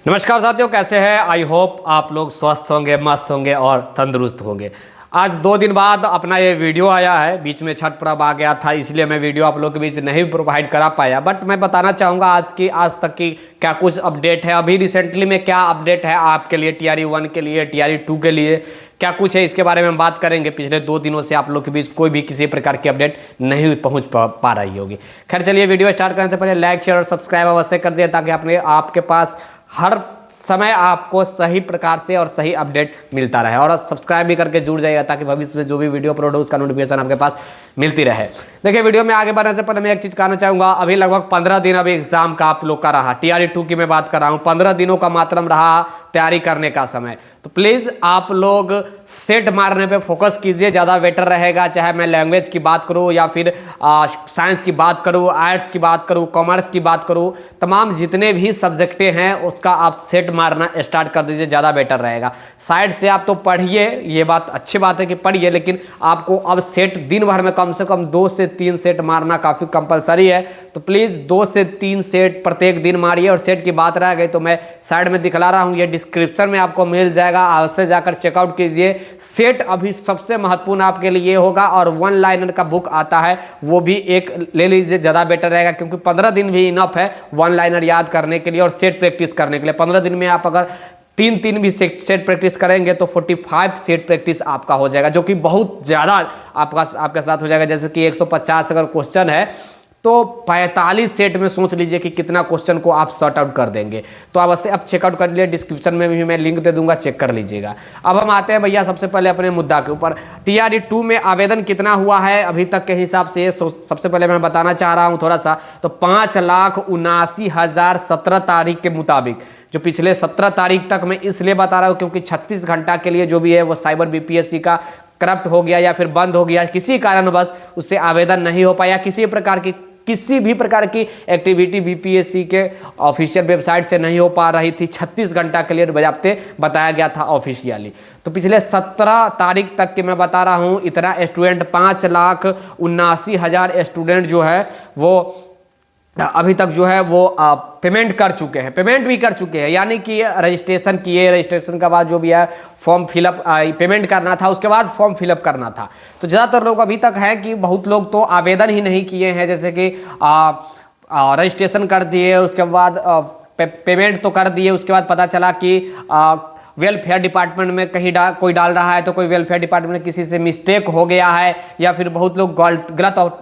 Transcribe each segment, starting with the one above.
नमस्कार साथियों, कैसे हैं? आई होप आप लोग स्वस्थ होंगे, मस्त होंगे और तंदुरुस्त होंगे। आज 2 दिन बाद अपना ये वीडियो आया है। बीच में छठ पर्व आ गया था, इसलिए मैं वीडियो आप लोग के बीच नहीं प्रोवाइड करा पाया। बट मैं बताना चाहूँगा आज तक की क्या कुछ अपडेट है, अभी रिसेंटली में क्या अपडेट है आपके लिए, TRE 1 के लिए, TRE 2 के लिए क्या कुछ है, इसके बारे में बात करेंगे। पिछले 2 दिनों से आप लोग के बीच कोई भी किसी प्रकार की अपडेट नहीं पहुंच पा रही होगी। खैर चलिए, वीडियो स्टार्ट करने से पहले लाइक, शेयर और सब्सक्राइब अवश्य कर दिए, ताकि आपके पास हर समय आपको सही प्रकार से और सही अपडेट मिलता रहे। और सब्सक्राइब भी करके जुड़ जाइएगा, ताकि भविष्य में जो भी वीडियो अपलोड हो उसका नोटिफिकेशन आपके पास मिलती रहे। देखिए, वीडियो में आगे बढ़ने से पहले मैं एक चीज़ कहना चाहूँगा। अभी लगभग 15 दिन अभी एग्जाम का आप लोग का रहा। TRE 2 की मैं बात कर रहा हूँ। 15 दिनों का मात्र रहा तैयारी करने का समय। तो प्लीज़ आप लोग सेट मारने पे फोकस कीजिए, ज़्यादा बेटर रहेगा। चाहे मैं लैंग्वेज की बात करूँ या फिर साइंस की बात करूँ, आर्ट्स की बात करूँ, कॉमर्स की बात करूँ, तमाम जितने भी सब्जेक्टें हैं उसका आप सेट मारना स्टार्ट कर दीजिए, ज़्यादा बेटर रहेगा। साइड से आप तो पढ़िए, ये बात अच्छी बात है कि पढ़िए, लेकिन आपको अब सेट दिन भर में कम से कम 2 से 3 सेट मारना काफ़ी कंपलसरी है। तो प्लीज़ 2 से 3 सेट प्रत्येक दिन मारिए। और सेट की बात रह गई तो मैं साइड में दिखला रहा हूँ, ये डिस्क्रिप्शन में आपको मिल जाएगा, अवश्य जाकर चेकआउट कीजिए। सेट अभी सबसे महत्वपूर्ण आपके लिए होगा। और 1 लाइनर का बुक आता है, वो भी एक ले लीजिए, ज़्यादा बेटर रहेगा, क्योंकि 15 दिन भी इनफ है 1 लाइनर याद करने के लिए और सेट प्रैक्टिस करने के लिए। 15 दिन में आप अगर 3 भी सेट प्रैक्टिस करेंगे तो 45 सेट प्रैक्टिस आपका हो जाएगा, जो कि बहुत ज़्यादा आपके साथ हो जाएगा। जैसे कि 150 अगर क्वेश्चन है तो 45 सेट में सोच लीजिए कि कितना क्वेश्चन को आप सॉर्ट आउट कर देंगे। तो अब चेकआउट कर लिए, डिस्क्रिप्शन में भी मैं लिंक दे दूंगा, चेक कर लीजिएगा। अब हम आते हैं भैया सबसे पहले अपने मुद्दा के ऊपर। TRE 2 में आवेदन कितना हुआ है अभी तक के हिसाब से, सबसे पहले मैं बताना चाह रहा हूँ थोड़ा सा। तो 5,79,000 17 तारीख के मुताबिक, जो पिछले 17 तारीख तक मैं इसलिए बता रहा हूँ क्योंकि 36 घंटा के लिए जो भी है वो साइबर BPSC का करप्ट हो गया या फिर बंद हो गया, किसी कारणवश उससे आवेदन नहीं हो पाया। किसी भी प्रकार की एक्टिविटी BPSC के ऑफिशियल वेबसाइट से नहीं हो पा रही थी। 36 घंटा के लिए बजाते बताया गया था ऑफिशियली। तो पिछले 17 तारीख तक के मैं बता रहा हूँ, इतना स्टूडेंट 5,79,000 स्टूडेंट जो है वो अभी तक जो है वो पेमेंट कर चुके हैं, पेमेंट भी कर चुके हैं। यानी कि रजिस्ट्रेशन किए, रजिस्ट्रेशन के बाद जो भी है फॉर्म फिलअप, पेमेंट करना था, उसके बाद फॉर्म फिलअप करना था। तो ज़्यादातर लोग अभी तक है कि बहुत लोग तो आवेदन ही नहीं किए हैं। जैसे कि रजिस्ट्रेशन कर दिए, उसके बाद पेमेंट तो कर दिए, उसके बाद पता चला कि वेलफेयर डिपार्टमेंट में कहीं कोई डाल रहा है, तो कोई वेलफेयर डिपार्टमेंट में किसी से मिस्टेक हो गया है, या फिर बहुत लोग गलत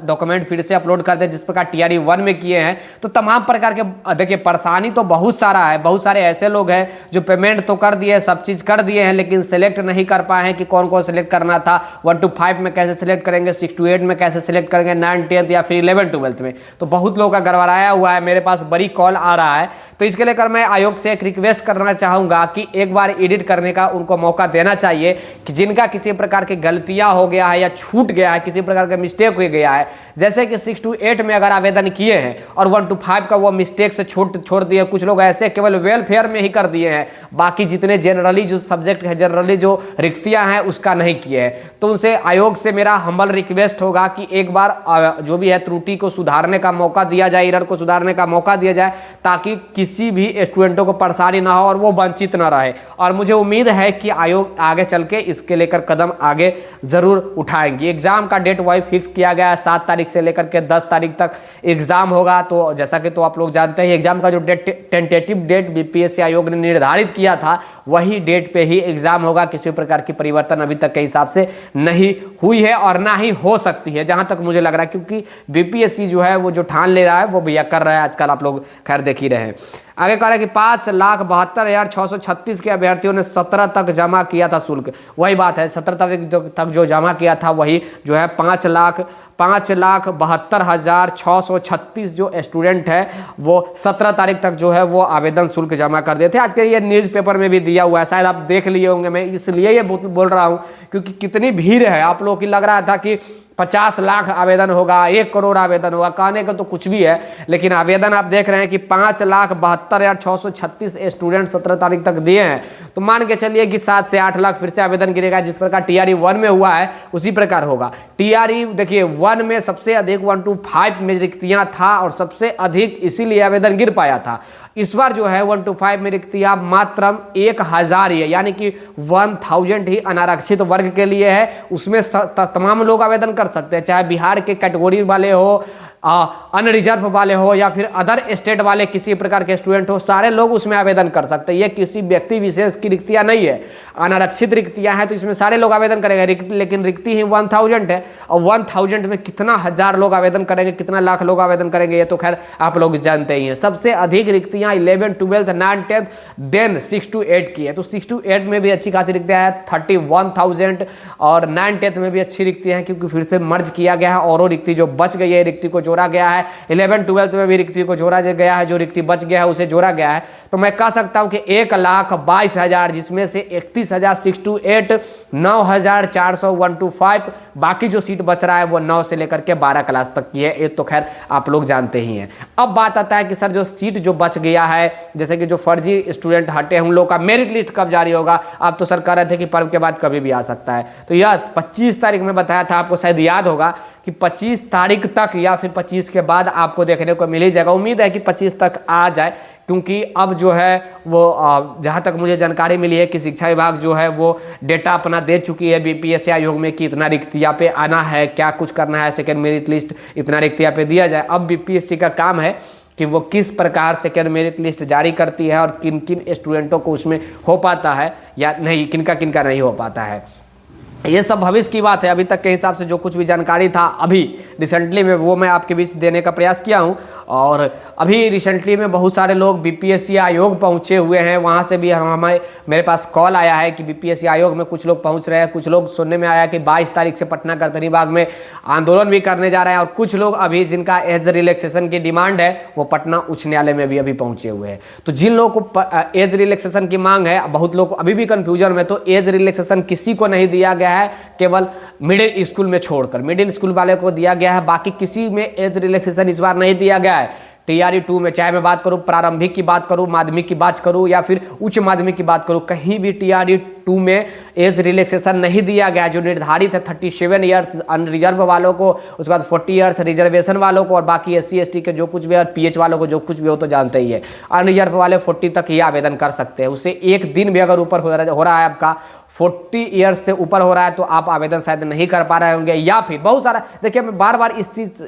डॉक्यूमेंट फिर से अपलोड करते हैं, जिस प्रकार TRE 1 में किए हैं। तो तमाम प्रकार के देखिए परेशानी तो बहुत सारा है। बहुत सारे ऐसे लोग हैं जो पेमेंट तो कर दिए, सब चीज़ कर दिए हैं, लेकिन सेलेक्ट नहीं कर पाए हैं कि कौन कौन सेलेक्ट करना था। 1 to 5 में कैसे सेलेक्ट करेंगे, 6 to 8 में कैसे सेलेक्ट करेंगे, 9, 10 या फिर 11, 12 में। तो बहुत लोगों का गड़बड़ाया हुआ है, मेरे पास बड़ी कॉल आ रहा है। तो इसके लेकर मैं आयोग से एक रिक्वेस्ट करना चाहूँगा कि एक बार एडिट करने का उनको मौका देना चाहिए, कि जिनका किसी प्रकार की गलतियां हो गया है या छूट गया है, किसी प्रकार का मिस्टेक हो गया है, जैसे कि 6 to 8 में अगर आवेदन किए हैं और 1 to 5 का वो मिस्टेक से छोड़ दिए, कुछ लोग ऐसे केवल वेलफेयर में ही कर दिए हैं, बाकी जितने जनरली जो सब्जेक्ट है, जनरली जो रिक्तियां हैं उसका नहीं किए हैं। तो उनसे आयोग से मेरा हम्बल रिक्वेस्ट होगा कि एक बार जो भी है त्रुटि को सुधारने का मौका दिया जाए, एरर को सुधारने का मौका दिया जाए, ताकि किसी भी स्टूडेंटों को परेशानी ना हो और वो वंचित ना रहे। और मुझे उम्मीद है कि आयोग आगे चल के इसके लेकर कदम आगे जरूर उठाएंगे। एग्जाम का डेट वही फिक्स किया गया है, 7 तारीख से लेकर के 10 तारीख तक एग्जाम होगा। तो जैसा कि तो आप लोग जानते हैं, एग्जाम का जो टेंटेटिव डेट BPSC आयोग ने निर्धारित किया था, वही डेट पे ही एग्जाम होगा। किसी प्रकार की परिवर्तन अभी तक के हिसाब से नहीं हुई है और ना ही हो सकती है, जहां तक मुझे लग रहा है, क्योंकि BPSC जो है वो जो ठान ले रहा है वो भैया कर रहा है आजकल, आप लोग खैर देख ही रहे हैं। आगे कह रहे हैं कि 5,72,636 के अभ्यर्थियों ने 17 तक जमा किया था शुल्क। वही बात है, 17 तारीख तक जो जमा किया था वही जो है 5,72,636 जो स्टूडेंट है वो 17 तारीख तक जो है वो आवेदन शुल्क जमा कर दिए थे। आज के ये न्यूज़पेपर में भी दिया हुआ है, शायद आप देख लिए होंगे। मैं इसलिए ये बोल रहा हूँ क्योंकि कितनी भीड़ है। आप लोगों की लग रहा था कि 50 लाख आवेदन होगा, 1 करोड़ आवेदन होगा, कहने का तो कुछ भी है, लेकिन आवेदन आप देख रहे हैं कि 5,72,636 स्टूडेंट 17 तारीख तक दिए हैं। तो मान के चलिए कि 7 से 8 लाख फिर से आवेदन गिरेगा, जिस प्रकार TRE 1 में हुआ है उसी प्रकार होगा। TRE देखिए 1 में सबसे अधिक 1 to 5 में रिक्तियां था और सबसे अधिक इसीलिए आवेदन गिर पाया था। इस बार जो है 1 to 5 में रिक्तियां मात्र 1000 ही है, यानी कि 1000 ही अनारक्षित वर्ग के लिए है। उसमें तमाम लोग आवेदन कर सकते हैं, चाहे बिहार के कैटेगरी वाले हो, अनरिजर्व वाले हो या फिर अदर स्टेट वाले किसी प्रकार के स्टूडेंट हो, सारे लोग उसमें आवेदन कर सकते हैं। ये किसी व्यक्ति विशेष की रिक्तियां नहीं है, अनारक्षित रिक्तियां हैं तो इसमें सारे लोग आवेदन करेंगे। लेकिन रिक्ति ही 1000 है और 1000 में कितना हजार लोग आवेदन करेंगे, कितना लाख लोग आवेदन करेंगे, ये तो खैर आप लोग जानते ही हैं। सबसे अधिक रिक्तियां 11, 12, 9, 10 देन 6 to 8 की है, तो 6 to 8 में भी अच्छी खासी रिक्तियां है 31,000 और 9, 10 में भी अच्छी रिक्तियां हैं क्योंकि फिर से मर्ज किया गया है और रिक्ति जो बच गई है रिक्ति को जोड़ा गया है। 11, 12 में भी रिक्ति को जोड़ा गया है, जो रिक्ति बच गया है उसे जोड़ा गया है। तो मैं कह सकता हूं कि 1,22,000 जिसमें से 31,000 6 to 8, 9,400 1 to 5, बाकी जो सीट बच रहा है वो 9 से लेकर के 12 क्लास तक की है, ये तो खैर आप लोग जानते ही हैं। अब बात आता है कि सर जो सीट जो बच गया है, जैसे कि जो फर्जी स्टूडेंट हटे हम लोग का मेरिट लिस्ट कब जारी होगा? आप तो सर कह रहे थे कि पर्व के बाद कभी भी आ सकता है, तो यस 25 तारीख में बताया था, आपको शायद याद होगा कि 25 तारीख तक या फिर 25 के बाद आपको देखने को मिल ही जाएगा। उम्मीद है कि 25 तक आ जाए, क्योंकि अब जो है वो जहाँ तक मुझे जानकारी मिली है कि शिक्षा विभाग जो है वो डेटा अपना दे चुकी है बीपीएससी आयोग में कि इतना रिक्तियाँ पे आना है, क्या कुछ करना है, सेकेंड मेरिट लिस्ट इतना रिक्तियाँ पे दिया जाए। अब बीपीएससी का काम है कि वो किस प्रकार सेकेंड मेरिट लिस्ट जारी करती है और किन किन स्टूडेंटों को उसमें हो पाता है या नहीं, किनका किनका नहीं हो पाता है। ये सब भविष्य की बात है। अभी तक के हिसाब से जो कुछ भी जानकारी था अभी रिसेंटली में वो मैं आपके बीच देने का प्रयास किया हूँ। और अभी रिसेंटली में बहुत सारे लोग बीपीएससी आयोग पहुँचे हुए हैं, वहाँ से भी हमें मेरे पास कॉल आया है कि बीपीएससी आयोग में कुछ लोग पहुँच रहे हैं। कुछ लोग सुनने में आया कि 22 तारीख से पटना गर्दनीबाग में आंदोलन भी करने जा रहे हैं और कुछ लोग अभी जिनका एज रिलैक्सेशन की डिमांड है वो पटना उच्च न्यायालय में भी अभी पहुँचे हुए हैं। तो जिन लोगों को एज रिलैक्सेशन की मांग है, बहुत लोग अभी भी कन्फ्यूजन में, तो एज रिलैक्सेशन किसी को नहीं दिया गया है, केवल मिडिल स्कूल में छोड़कर मिडिल स्कूल वाले को दिया गया है, बाकी किसी में एज रिलैक्सेशन इस बार नहीं दिया गया है। टीआरई 2 में चाहे मैं बात करूं, प्रारंभिक की बात करूं, माध्यमिक की बात करूं या फिर उच्च माध्यमिक की बात करूं, कहीं भी टीआरई 2 में एज रिलैक्सेशन नहीं दिया गया। जो निर्धारित है 37 ईयर्स अनरिजर्व वालों को, उसके बाद 40 ईयर्स रिजर्वेशन वालों को और बाकी SC ST के जो कुछ भी और PH वालों को जो कुछ भी हो तो जानते ही है। अनरिजर्व वाले 40 तक ही आवेदन कर सकते हैं, उससे एक दिन भी अगर ऊपर हो रहा है आपका 40 ईयर्स से ऊपर हो रहा है तो आप आवेदन शायद नहीं कर पा रहे होंगे, या फिर बहुत सारा, देखिए मैं बार बार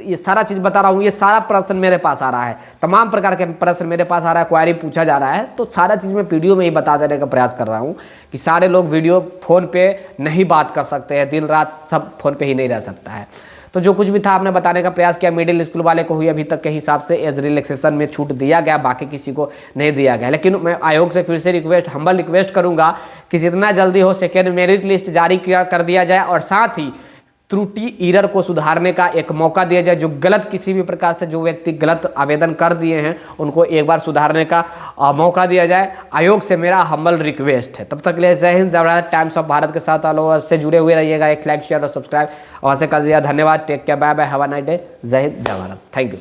ये सारा चीज़ बता रहा हूँ, ये सारा प्रश्न मेरे पास आ रहा है, तमाम प्रकार के प्रश्न मेरे पास आ रहा है, क्वेरी पूछा जा रहा है, तो सारा चीज़ मैं वीडियो में ही बता देने का प्रयास कर रहा हूँ कि सारे लोग वीडियो फ़ोन पे नहीं बात कर सकते हैं, दिन रात सब फ़ोन पे ही नहीं रह सकता है। तो जो कुछ भी था आपने बताने का प्रयास किया। मिडिल स्कूल वाले को हुई अभी तक के हिसाब से एज रिलैक्सेशन में छूट दिया गया, बाकी किसी को नहीं दिया गया। लेकिन मैं आयोग से फिर से हम्बल रिक्वेस्ट करूंगा कि जितना जल्दी हो सेकेंड मेरिट लिस्ट जारी कर दिया जाए और साथ ही त्रुटि ईरर को सुधारने का एक मौका दिया जाए। जो गलत किसी भी प्रकार से जो व्यक्ति गलत आवेदन कर दिए हैं उनको एक बार सुधारने का मौका दिया जाए। आयोग से मेरा हम्बल रिक्वेस्ट है। तब तक के लिए जय हिंद, जय भारत। टाइम्स ऑफ भारत के साथ ऑल ओवर से जुड़े हुए रहिएगा। एक लाइक शेयर और सब्सक्राइब वहाँ से कर दिया। धन्यवाद। Take care, bye bye, have a nice day. जय हिंद, जय भारत। Thank you.